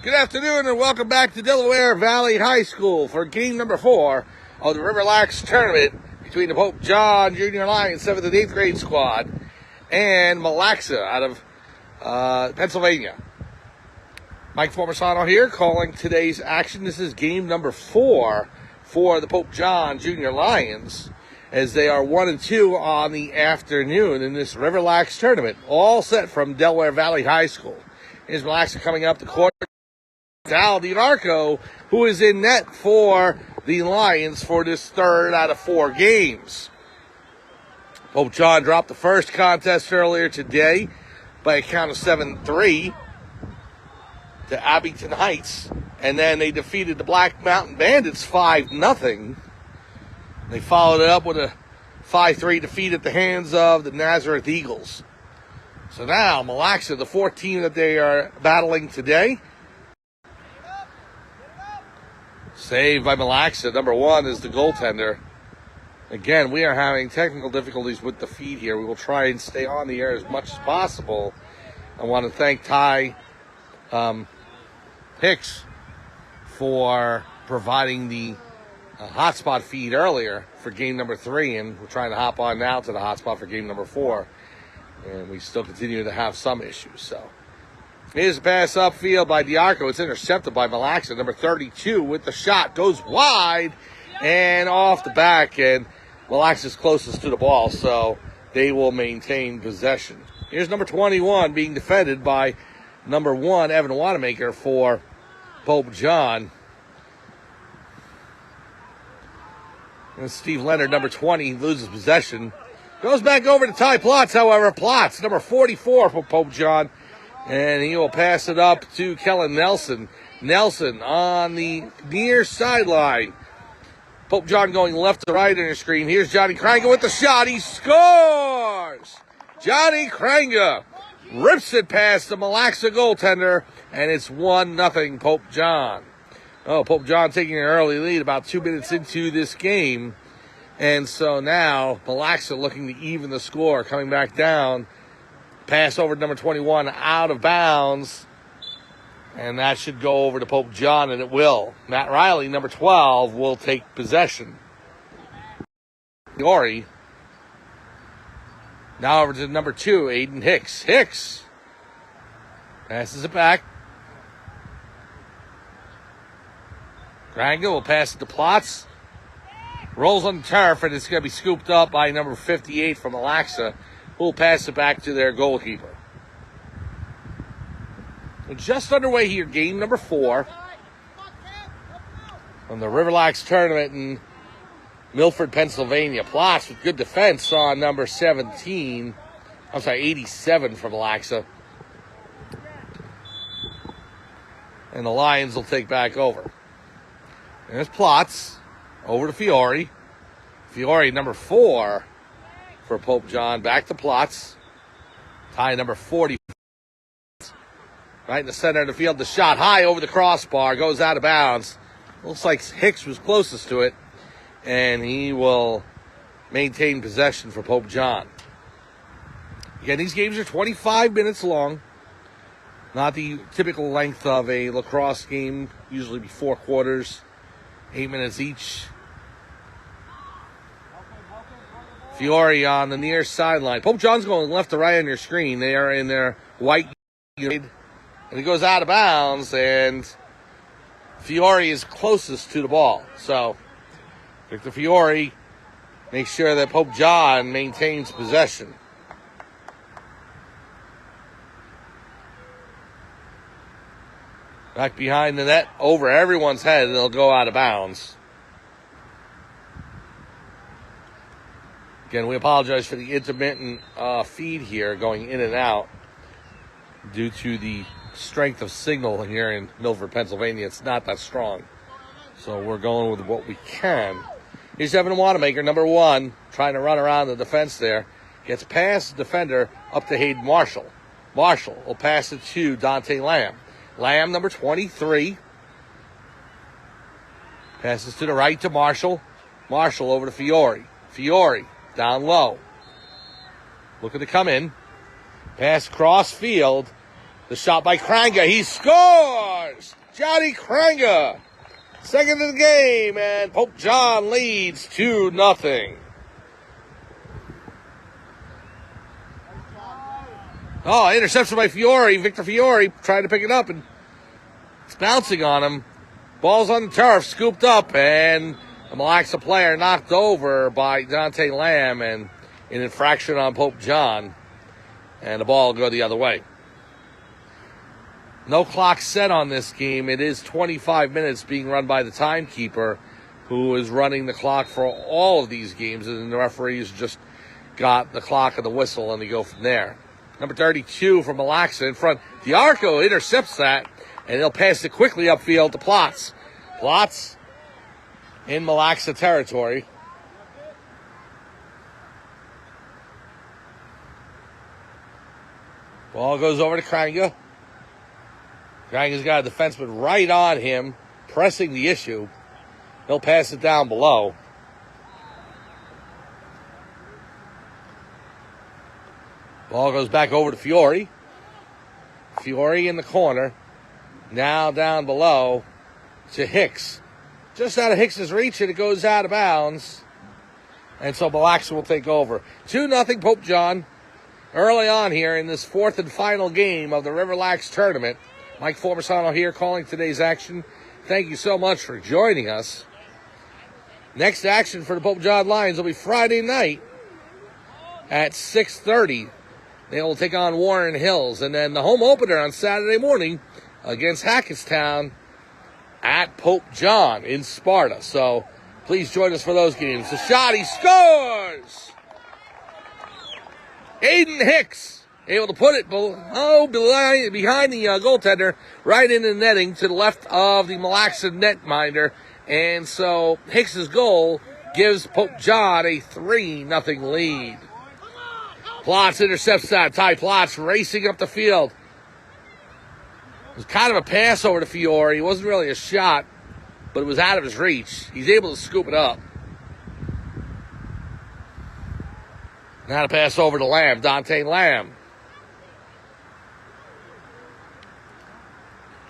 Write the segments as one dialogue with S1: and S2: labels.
S1: Good afternoon and welcome back to Delaware Valley High School for game number 4 of the RiverLAX tournament between the Pope John Junior Lions 7th and 8th grade squad and Malaxa out of Pennsylvania. Mike Formasano here calling today's action. This is game number 4 for the Pope John Junior Lions as they are 1-2 on the afternoon in this RiverLAX tournament, all set from Delaware Valley High School. Here's Malaxa coming up the court. Al DiNarco, who is in net for the Lions for this 3rd out of 4 games. Pope John dropped the first contest earlier today by a count of 7-3 to Abington Heights, and then they defeated the Black Mountain Bandits 5-0. They followed it up with a 5-3 defeat at the hands of the Nazareth Eagles. So now Malaxa, the 4th team that they are battling today. Saved by Malaxa. Number 1 is the goaltender. Again, we are having technical difficulties with the feed here. We will try and stay on the air as much as possible. I want to thank Ty Hicks for providing the hotspot feed earlier for game number 3, and we're trying to hop on now to the hotspot for game number 4. And we still continue to have some issues, so. Here's a pass upfield by DiNarco. It's intercepted by Malaxa, number 32, with the shot. Goes wide and off the back, and Malaxa's closest to the ball, so they will maintain possession. Here's number 21 being defended by number 1, Evan Wanamaker, for Pope John. And Steve Leonard, number 20, loses possession. Goes back over to Ty Plotz, however. Plotz, number 44 for Pope John. And he will pass it up to Kellen Nelson. Nelson on the near sideline. Pope John going left to right on your screen. Here's Johnny Kranga with the shot. He scores! Johnny Kranga rips it past the Malaxa goaltender, and it's 1-0 Pope John. Oh, Pope John taking an early lead about 2 minutes into this game. And so now Malaxa looking to even the score, coming back down. Pass over to number 21 out of bounds. And that should go over to Pope John, and it will. Matt Riley, number 12, will take possession. Fiore. Now over to number 2, Aiden Hicks. Hicks passes it back. Kranga will pass it to Plotz. Rolls on the turf, and it's going to be scooped up by number 58 from Malaxa, who will pass it back to their goalkeeper. We're just underway here, game number 4 from the RiverLAX tournament in Milford, Pennsylvania. Plotz with good defense on number 87 from Malaxa. And the Lions will take back over. There's Plotz. Over to Fiore. Fiore, number 4 for Pope John. Back to Plotz. Tie number 40. Right in the center of the field. The shot high over the crossbar. Goes out of bounds. Looks like Hicks was closest to it. And he will maintain possession for Pope John. Again, these games are 25 minutes long. Not the typical length of a lacrosse game. Usually be 4 quarters. 8 minutes each. Fiore on the near sideline. Pope John's going left to right on your screen. They are in their white uniform. And it goes out of bounds, and Fiore is closest to the ball. So, Victor Fiore makes sure that Pope John maintains possession. Back behind the net, over everyone's head, and they'll go out of bounds. Again, we apologize for the intermittent feed here going in and out due to the strength of signal here in Milford, Pennsylvania. It's not that strong. So we're going with what we can. Here's Evan Wanamaker, number 1, trying to run around the defense there. Gets past the defender up to Hayden Marshall. Marshall will pass it to Dante Lamb. Lamb, number 23. Passes to the right to Marshall. Marshall over to Fiore. Fiore down low. Looking to come in. Pass cross field. The shot by Kranga. He scores! Johnny Kranga. Second of the game, and Pope John leads 2-0. Oh, interception by Fiore. Victor Fiore trying to pick it up, and it's bouncing on him. Ball's on the turf, scooped up, and a Malaxa player knocked over by Dante Lamb, and an infraction on Pope John. And the ball will go the other way. No clock set on this game. It is 25 minutes being run by the timekeeper, who is running the clock for all of these games, and the referees just got the clock and the whistle, and they go from there. Number 32 from Malaxa in front. Diarco intercepts that, and he'll pass it quickly upfield to Plotz. Plotz in Malaxa territory. Ball goes over to Kranga. Kranga's got a defenseman right on him, pressing the issue. He'll pass it down below. Ball goes back over to Fiore. Fiore in the corner. Now down below to Hicks. Just out of Hicks's reach, and it goes out of bounds. And so Malaxa will take over. 2-0 Pope John. Early on here in this fourth and final game of the RiverLAX tournament. Mike Formisano here calling today's action. Thank you so much for joining us. Next action for the Pope John Lions will be Friday night at 6:30. They will take on Warren Hills. And then the home opener on Saturday morning against Hackettstown at Pope John in Sparta. So please join us for those games. The shot, he scores! Aiden Hicks able to put it behind the goaltender, right in the netting to the left of the Malaxa netminder. And so Hicks's goal gives Pope John a 3-0 lead. Plotz intercepts that. Ty Plotz racing up the field. It was kind of a pass over to Fiore. It wasn't really a shot, but it was out of his reach. He's able to scoop it up. Now to pass over to Lamb, Dante Lamb.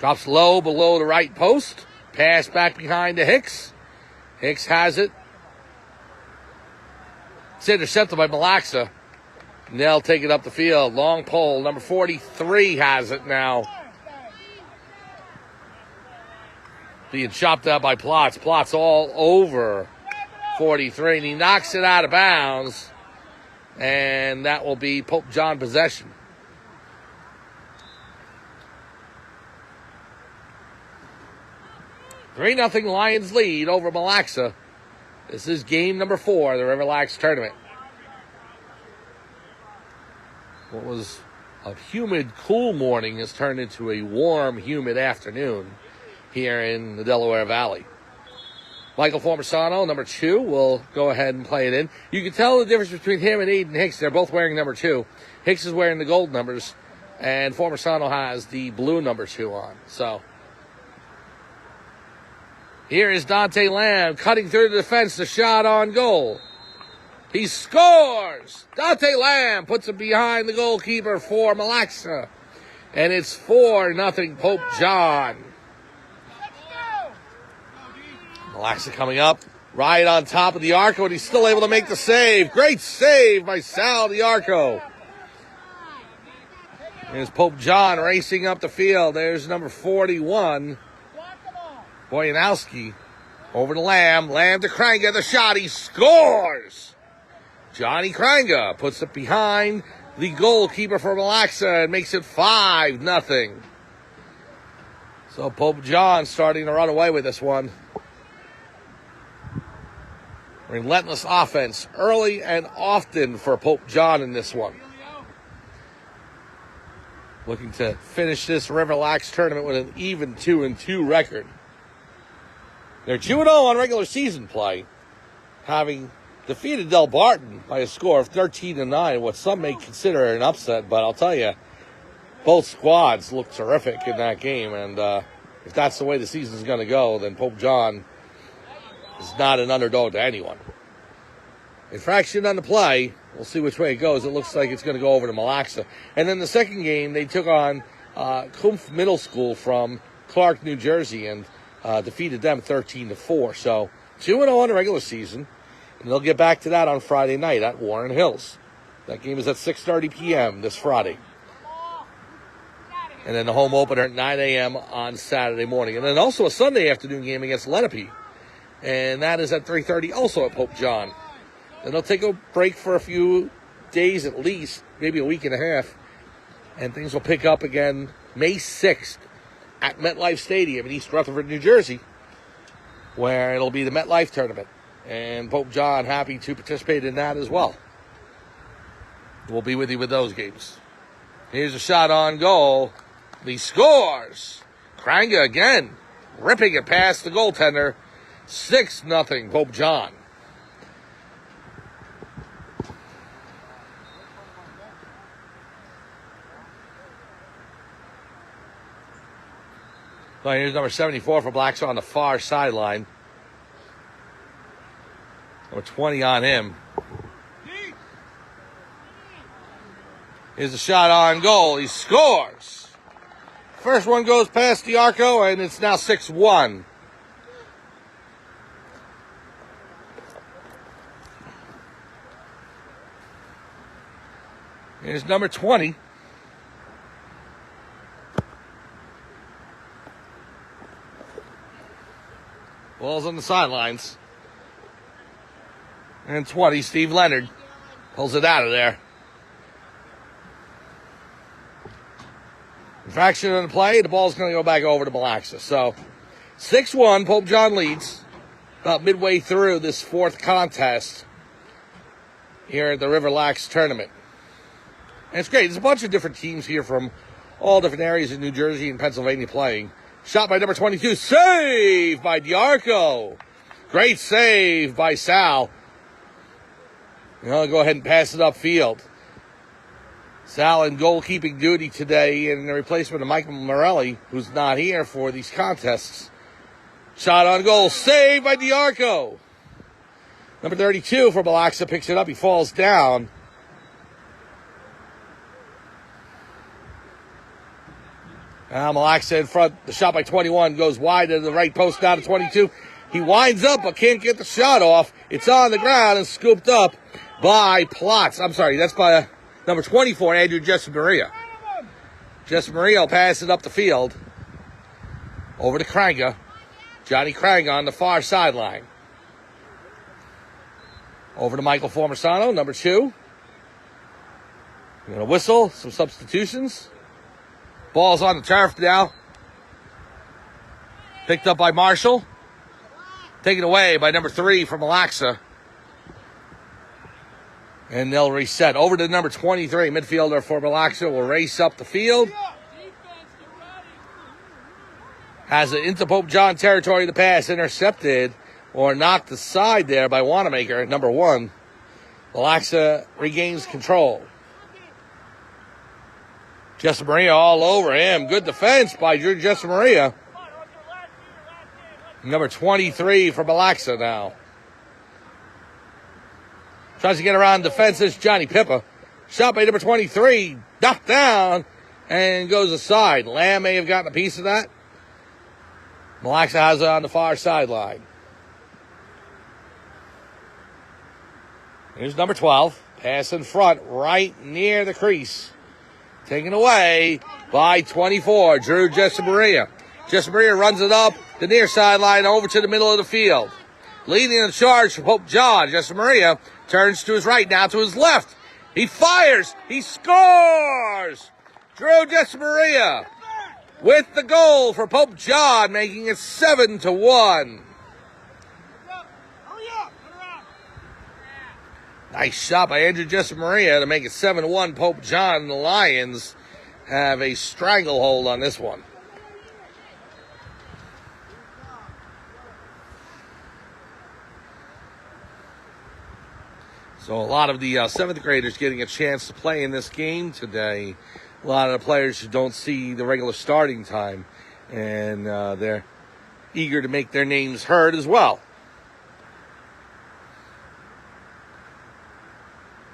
S1: Drops low below the right post. Pass back behind to Hicks. Hicks has it. It's intercepted by Malaxa. And they'll take it up the field. Long pole. Number 43 has it now. Being chopped out by Plotz. Plotz all over 43. And he knocks it out of bounds. And that will be Pope John possession. $3-0 Lions lead over Malaxa. This is game number 4 of the RiverLAX tournament. What was a humid, cool morning has turned into a warm, humid afternoon here in the Delaware Valley. Michael Formisano, number 2, will go ahead and play it in. You can tell the difference between him and Aiden Hicks. They're both wearing number 2. Hicks is wearing the gold numbers, and Formisano has the blue number 2 on. So here is Dante Lamb cutting through the defense, the shot on goal. He scores! Dante Lamb puts it behind the goalkeeper for Malaxa. And it's 4-0 Pope John. Malaxa coming up right on top of the Arco, and he's still able to make the save. Great save by Sal Diarco. There's Pope John racing up the field. There's number 41, Boyanowski. Over to Lamb. Lamb to Kranga. The shot. He scores! Johnny Kranga puts it behind the goalkeeper for Malaxa and makes it 5-0. So Pope John starting to run away with this one. Relentless offense early and often for Pope John in this one. Looking to finish this RiverLAX tournament with an even 2-2 record. They're 2-0 on regular season play, having defeated Del Barton by a score of 13-9, what some may consider an upset, but I'll tell you, both squads look terrific in that game, and if that's the way the season's going to go, then Pope John is not an underdog to anyone. Infraction on the play. We'll see which way it goes. It looks like it's going to go over to Malaxa. And then the second game, they took on Kumpf Middle School from Clark, New Jersey, and defeated them 13-4. So 2-0 in the regular season, and they'll get back to that on Friday night at Warren Hills. That game is at 6:30 p.m. this Friday. And then the home opener at 9 a.m. on Saturday morning. And then also a Sunday afternoon game against Lenape. And that is at 3:30 also at Pope John. Then they'll take a break for a few days at least, maybe a week and a half. And things will pick up again May 6th at MetLife Stadium in East Rutherford, New Jersey, where it'll be the MetLife tournament. And Pope John happy to participate in that as well. We'll be with you with those games. Here's a shot on goal. He scores. Kranga again, ripping it past the goaltender. 6-0 Pope John. So here's number 74 for Blacks on the far sideline. Number 20 on him. Here's a shot on goal. He scores. First one goes past the arco, and it's now 6-1. Here's number 20. Ball's on the sidelines. And 20, Steve Leonard pulls it out of there. Infraction on the play. The ball's going to go back over to Malaxa. So 6-1, Pope John leads about midway through this fourth contest here at the RiverLAX tournament. And it's great. There's a bunch of different teams here from all different areas in New Jersey and Pennsylvania playing. Shot by number 22. Save by Diarco. Great save by Sal. I'll go ahead and pass it upfield. Sal in goalkeeping duty today in the replacement of Michael Morelli, who's not here for these contests. Shot on goal. Save by Diarco. Number 32 for Malaxa picks it up. He falls down. Now Malaxa in front. The shot by 21 goes wide to the right post down to 22. He winds up but can't get the shot off. It's on the ground and scooped up by Plotz. I'm sorry, that's by number 24, Andrew Jessamaria. Jessamaria will pass it up the field. Over to Kranga. Johnny Kranga on the far sideline. Over to Michael Formasano, number 2. We're going to whistle, some substitutions. Ball's on the turf now. Picked up by Marshall. Taken away by number 3 from Malaxa. And they'll reset. Over to number 23, midfielder for Malaxa, will race up the field. Has it into Pope John territory. The pass intercepted or knocked aside there by Wanamaker, number 1. Malaxa regains control. Jessamaria all over him. Good defense by Drew Jessamaria. Number 23 for Malaxa now. Tries to get around defenses. Johnny Pippa. Shot by number 23. Knocked down and goes aside. Lamb may have gotten a piece of that. Malaxa has it on the far sideline. Here's number 12. Pass in front right near the crease. Taken away by 24, Drew Jessamaria. Jessamaria runs it up the near sideline over to the middle of the field. Leading the charge for Pope John. Jessamaria turns to his right, now to his left. He fires. He scores. Drew Jessamaria with the goal for Pope John, making it 7-1. Nice shot by Andrew Jessamaria to make it 7-1. Pope John and the Lions have a stranglehold on this one. So a lot of the 7th graders getting a chance to play in this game today. A lot of the players who don't see the regular starting time, and they're eager to make their names heard as well.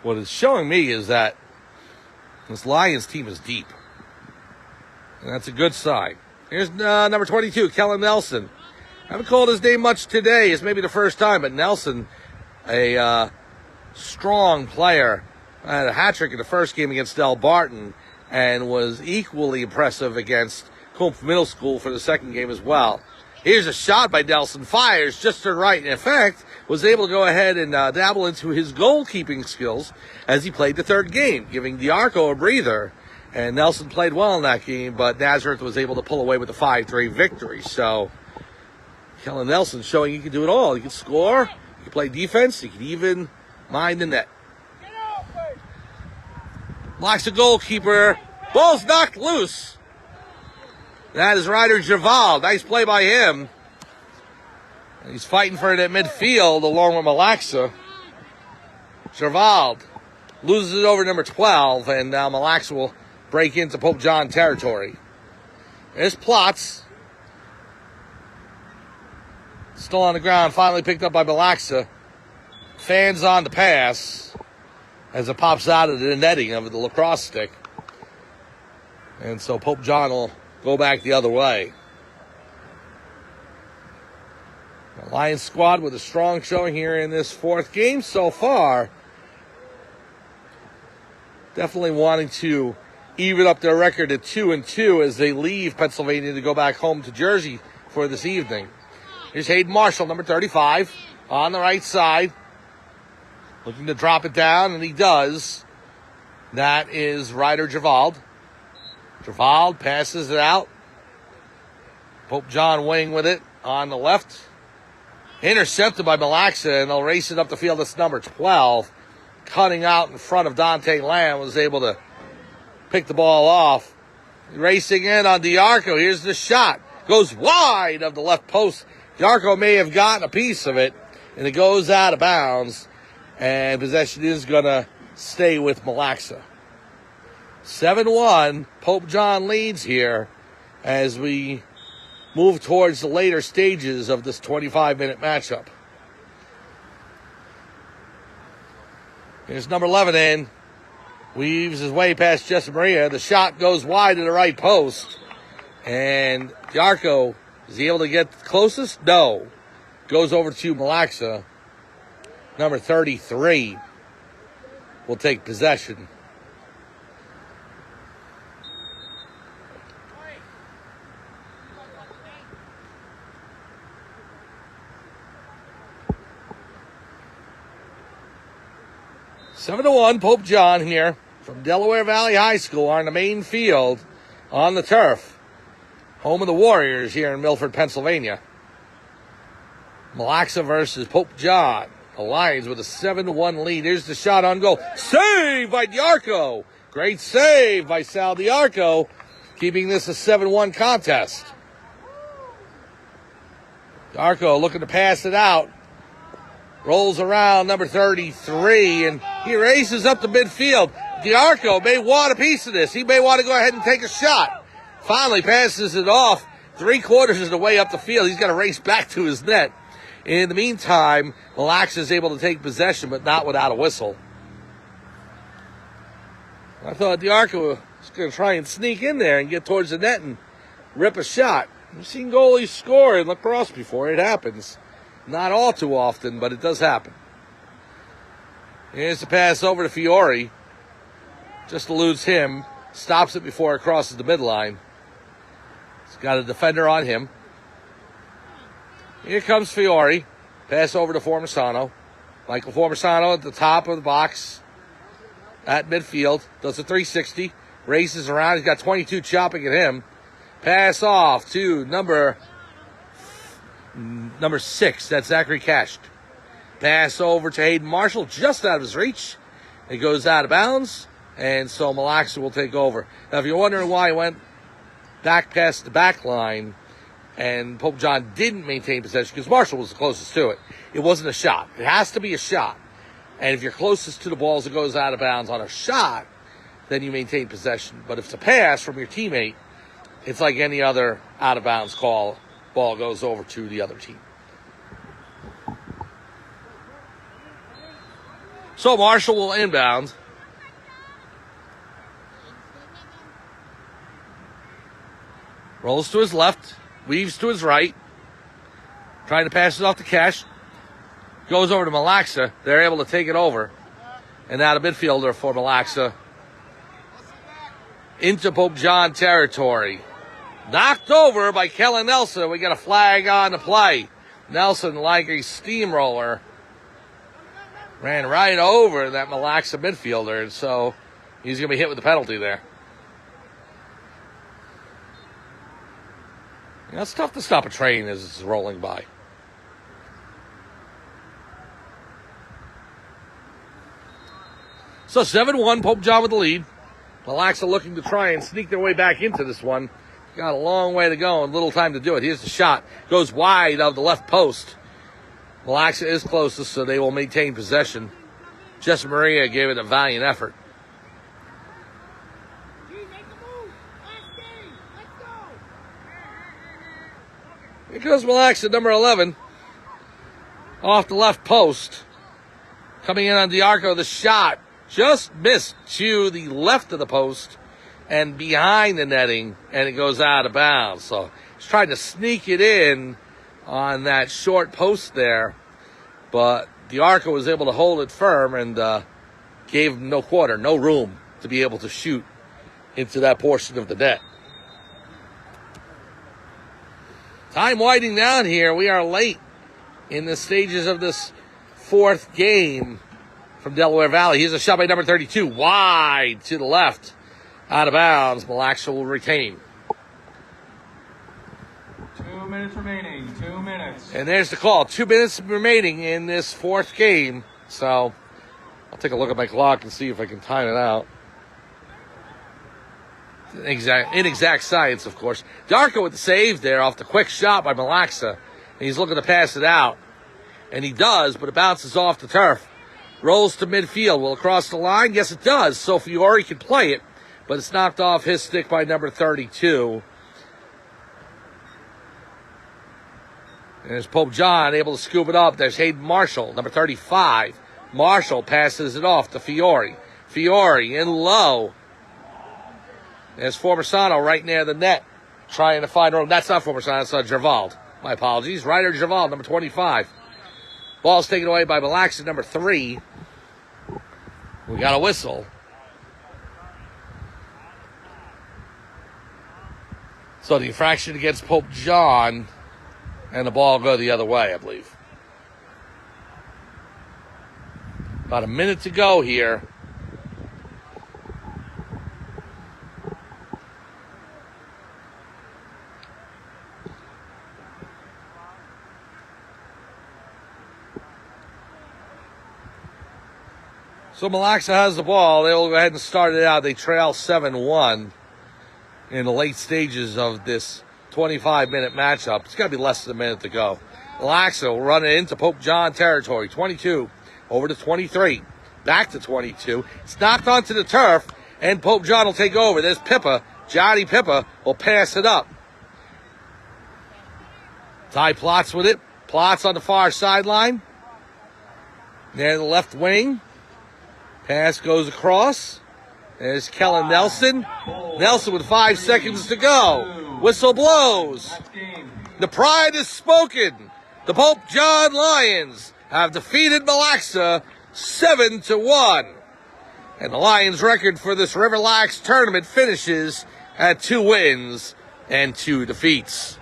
S1: What it's showing me is that this Lions team is deep. And that's a good sign. Here's number 22, Kellen Nelson. I haven't called his name much today. It's maybe the first time, but Nelson, a strong player, had a hat trick in the first game against Del Barton and was equally impressive against Cope Middle School for the second game as well. Here's a shot by Nelson, fires just to the right, and in fact, was able to go ahead and dabble into his goalkeeping skills as he played the third game, giving Diarco a breather. And Nelson played well in that game, but Nazareth was able to pull away with the 5-3 victory. So, Kellen Nelson showing he can do it all. He can score, he can play defense, he can even mind the net. Blocks the goalkeeper. Ball's knocked loose. That is Ryder Javal. Nice play by him. He's fighting for it at midfield along with Malaxa. Javal loses it over number 12, and now Malaxa will break into Pope John territory. There's Plotz. Still on the ground, finally picked up by Malaxa. Fans on the pass as it pops out of the netting of the lacrosse stick. And so Pope John will go back the other way. The Lions squad with a strong showing here in this fourth game so far. Definitely wanting to even up their record at 2-2 as they leave Pennsylvania to go back home to Jersey for this evening. Here's Hayden Marshall, number 35, on the right side. Looking to drop it down, and he does. That is Ryder Javald. Javald passes it out. Pope John Wing with it on the left. Intercepted by Malaxa, and they'll race it up the field. That's number 12. Cutting out in front of Dante Lamb, was able to pick the ball off. Racing in on Diarco. Here's the shot. Goes wide of the left post. Diarco may have gotten a piece of it, and it goes out of bounds. And possession is going to stay with Malaxa. 7-1, Pope John leads here as we move towards the later stages of this 25-minute matchup. Here's number 11 in. Weaves his way past Jesse Maria. The shot goes wide to the right post. And Diarco, is he able to get closest? No. Goes over to Malaxa. Number 33 will take possession. Seven to 1, Pope John here from Delaware Valley High School on the main field on the turf. Home of the Warriors here in Milford, Pennsylvania. Malaxa versus Pope John. The Lions with a 7-1 lead. Here's the shot on goal. Save by Diarco. Great save by Sal Diarco, keeping this a 7-1 contest. Diarco looking to pass it out. Rolls around number 33, and he races up the midfield. Diarco may want a piece of this. He may want to go ahead and take a shot. Finally passes it off. 3/4 of the way up the field. He's got to race back to his net. In the meantime, Malaxa is able to take possession, but not without a whistle. I thought Diarco was going to try and sneak in there and get towards the net and rip a shot. We've seen goalies score in lacrosse before. It happens. Not all too often, but it does happen. Here's the pass over to Fiore. Just eludes him. Stops it before it crosses the midline. He's got a defender on him. Here comes Fiore. Pass over to Formisano. Michael Formisano at the top of the box at midfield. Does a 360. Races around. He's got 22 chopping at him. Pass off to number 6. That's Zachary Cash. Pass over to Hayden Marshall. Just out of his reach. It goes out of bounds. And so Malaxa will take over. Now, if you're wondering why he went back past the back line and Pope John didn't maintain possession, because Marshall was the closest to it. It wasn't a shot. It has to be a shot. And if you're closest to the ball as it goes out of bounds on a shot, then you maintain possession. But if it's a pass from your teammate, it's like any other out-of-bounds call. Ball goes over to the other team. So Marshall will inbound. Rolls to his left, weaves to his right, trying to pass it off to Cash. Goes over to Malaxa. They're able to take it over. And now the midfielder for Malaxa into Pope John territory. Knocked over by Kellen Nelson. We got a flag on the play. Nelson, like a steamroller, ran right over that Malaxa midfielder, and so he's going to be hit with the penalty there. You know, it's tough to stop a train as it's rolling by. So 7-1, Pope John with the lead. Malaxa looking to try and sneak their way back into this one. Got a long way to go and little time to do it. Here's the shot. Goes wide of the left post. Malaxa is closest, so they will maintain possession. Jesse Maria gave it a valiant effort. Here goes Malaxa, number 11. Off the left post. Coming in on Diarco, the shot just missed to the left of the post and behind the netting, and it goes out of bounds. So he's trying to sneak it in on that short post there, but Diarco was able to hold it firm and gave him no quarter, no room to be able to shoot into that portion of the net. Time winding down here. We are late in the stages of this fourth game from Delaware Valley. Here's a shot by number 32, wide to the left, out of bounds. Malaxa will retain.
S2: 2 minutes remaining. 2 minutes.
S1: And there's the call. 2 minutes remaining in this fourth game. So I'll take a look at my clock and see if I can time it out. Inexact science, of course. Darko with the save there off the quick shot by Malaxa. And he's looking to pass it out. And he does, but it bounces off the turf. Rolls to midfield. Will it cross the line? Yes, it does. So Fiore can play it, but it's knocked off his stick by number 32. And there's Pope John able to scoop it up. There's Hayden Marshall, number 35. Marshall passes it off to Fiore. Fiore in low. There's Formersano right near the net, trying to find room. That's not Formersano, it's Gervald. My apologies. Ryder Gervald, number 25. Ball's taken away by Malaxa, number 3. We got a whistle. So the infraction against Pope John, and the ball go the other way, I believe. About a minute to go here. So Malaxa has the ball. They will go ahead and start it out. They trail 7-1 in the late stages of this 25-minute matchup. It's got to be less than a minute to go. Malaxa will run it into Pope John territory. 22 over to 23. Back to 22. It's knocked onto the turf, and Pope John will take over. There's Pippa. Johnny Pippa will pass it up. Ty Plotz with it. Plotz on the far sideline. Near the left wing. Pass goes across. There's Kellen Nelson. Nelson with 5 seconds to go. Whistle blows. The pride is spoken. The Pope John Lions have defeated Malaxa 7-1. And the Lions' record for this RiverLAX tournament finishes at 2 wins and 2 defeats.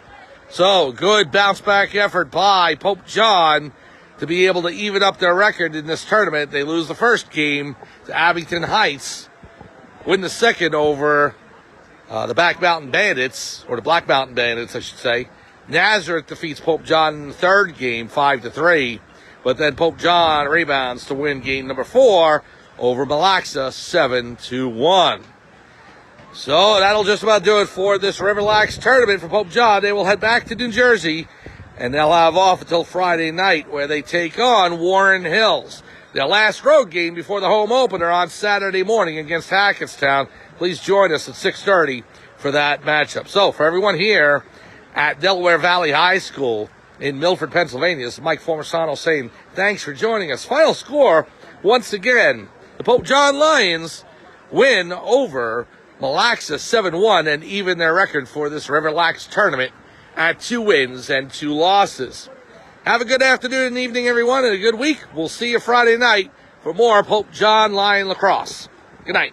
S1: So, good bounce-back effort by Pope John to be able to even up their record in this tournament. They lose the first game to Abington Heights, win the second over the Back Mountain Bandits, or the Black Mountain Bandits, I should say. Nazareth defeats Pope John in the third game, 5-3, but then Pope John rebounds to win game number 4 over Malaxa, 7-1. So that'll just about do it for this RiverLAX tournament for Pope John. They will head back to New Jersey, and they'll have off until Friday night, where they take on Warren Hills. Their last road game before the home opener on Saturday morning against Hackettstown. Please join us at 6:30 for that matchup. So for everyone here at Delaware Valley High School in Milford, Pennsylvania, this is Mike Formersano saying thanks for joining us. Final score, once again, the Pope John Lions win over Malaxa 7-1 and even their record for this RiverLAX tournament at 2 wins and 2 losses. Have a good afternoon and evening, everyone, and a good week. We'll see you Friday night for more Pope John Lion Lacrosse. Good night.